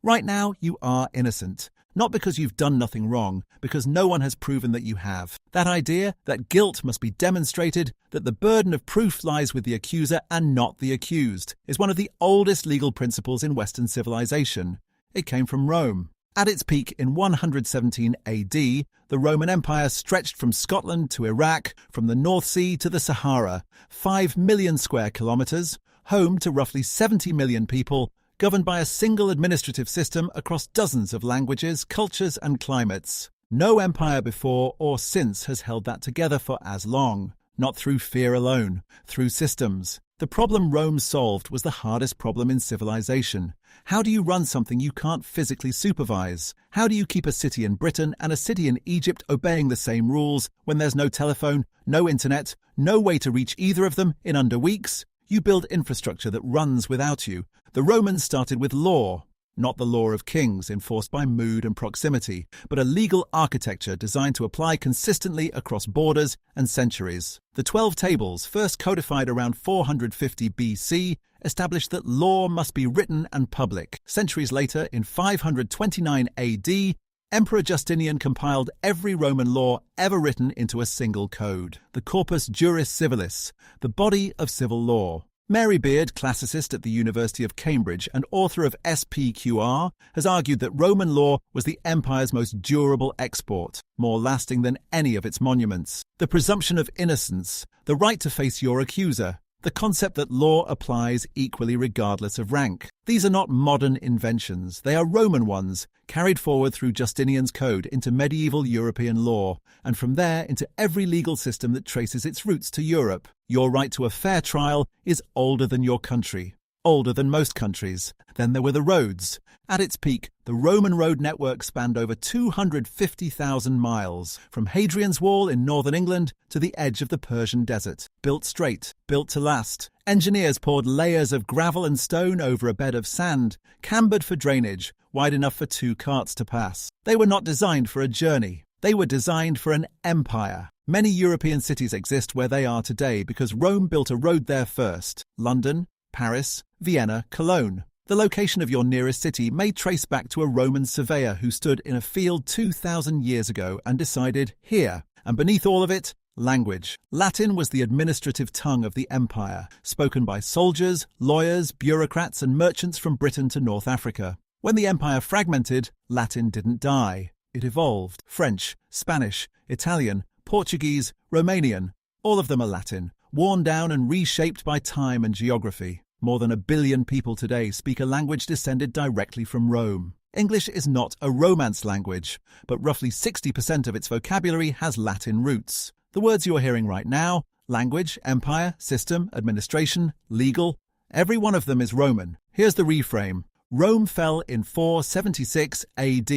Right now, you are innocent. Not because you've done nothing wrong, because no one has proven that you have. That idea that guilt must be demonstrated, that the burden of proof lies with the accuser and not the accused, is one of the oldest legal principles in Western civilization. It came from Rome. At its peak in 117 AD, the Roman Empire stretched from Scotland to Iraq, from the North Sea to the Sahara, 5 million square kilometers, home to roughly 70 million people, governed by a single administrative system across dozens of languages, cultures, and climates. No empire before or since has held that together for as long. Not through fear alone, through systems. The problem Rome solved was the hardest problem in civilization. How do you run something you can't physically supervise? How do you keep a city in Britain and a city in Egypt obeying the same rules when there's no telephone, no internet, no way to reach either of them in under weeks? You build infrastructure that runs without you. The Romans started with law, not the law of kings enforced by mood and proximity, but a legal architecture designed to apply consistently across borders and centuries. The 12 Tables, first codified around 450 BC, established that law must be written and public. Centuries later, in 529 AD, Emperor Justinian compiled every Roman law ever written into a single code, the Corpus Juris Civilis, the body of civil law. Mary Beard, classicist at the University of Cambridge and author of SPQR, has argued that Roman law was the empire's most durable export, more lasting than any of its monuments. The presumption of innocence, the right to face your accuser, the concept that law applies equally regardless of rank. These are not modern inventions, they are Roman ones, carried forward through Justinian's code into medieval European law, and from there into every legal system that traces its roots to Europe. Your right to a fair trial is older than your country, older than most countries. Then there were the roads. At its peak, the Roman road network spanned over 250,000 miles, from Hadrian's Wall in northern England to the edge of the Persian desert. Built straight, built to last. Engineers poured layers of gravel and stone over a bed of sand, cambered for drainage, wide enough for 2 carts to pass. They were not designed for a journey. They were designed for an empire. Many European cities exist where they are today because Rome built a road there first. London, Paris, Vienna, Cologne. The location of your nearest city may trace back to a Roman surveyor who stood in a field 2,000 years ago and decided, here. And beneath all of it, language. Latin was the administrative tongue of the empire, spoken by soldiers, lawyers, bureaucrats, and merchants from Britain to North Africa. When the empire fragmented, Latin didn't die. It evolved. French, Spanish, Italian, Portuguese, Romanian, all of them are Latin, worn down and reshaped by time and geography. More than 1 billion people today speak a language descended directly from Rome. English is not a Romance language, but roughly 60% of its vocabulary has Latin roots. The words you're hearing right now, language, empire, system, administration, legal, every one of them is Roman. Here's the reframe. Rome fell in 476 AD.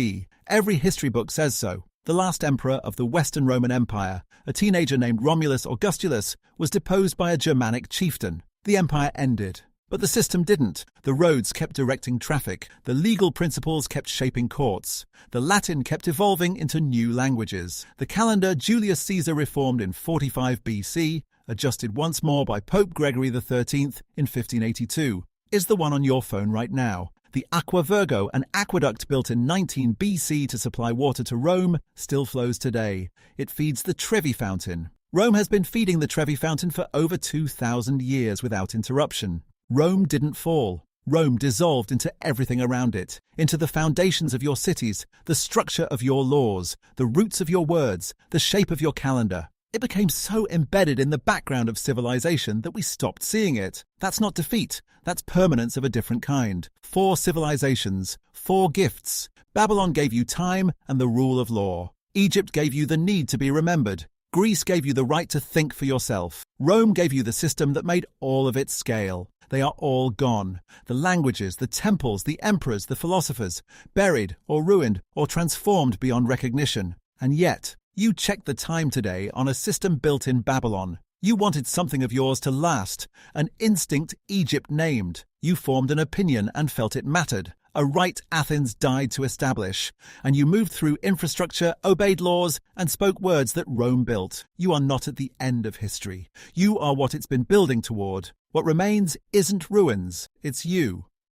Every history book says so. The last emperor of the Western Roman Empire, a teenager named Romulus Augustulus, was deposed by a Germanic chieftain. The empire ended. But the system didn't. The roads kept directing traffic. The legal principles kept shaping courts. The Latin kept evolving into new languages. The calendar Julius Caesar reformed in 45 BC, adjusted once more by Pope Gregory XIII in 1582, is the one on your phone right now. The Aqua Virgo, an aqueduct built in 19 BC to supply water to Rome, still flows today. It feeds the Trevi Fountain. Rome has been feeding the Trevi Fountain for over 2,000 years without interruption. Rome didn't fall. Rome dissolved into everything around it, into the foundations of your cities, the structure of your laws, the roots of your words, the shape of your calendar. It became so embedded in the background of civilization that we stopped seeing it. That's not defeat. That's permanence of a different kind. 4 civilizations, 4 gifts. Babylon gave you time and the rule of law. Egypt gave you the need to be remembered. Greece gave you the right to think for yourself. Rome gave you the system that made all of it scale. They are all gone. The languages, the temples, the emperors, the philosophers, buried or ruined or transformed beyond recognition. And yet, you checked the time today on a system built in Babylon. You wanted something of yours to last, an instinct Egypt named. You formed an opinion and felt it mattered, a right Athens died to establish. And you moved through infrastructure, obeyed laws, and spoke words that Rome built. You are not at the end of history. You are what it's been building toward. What remains isn't ruins, it's you.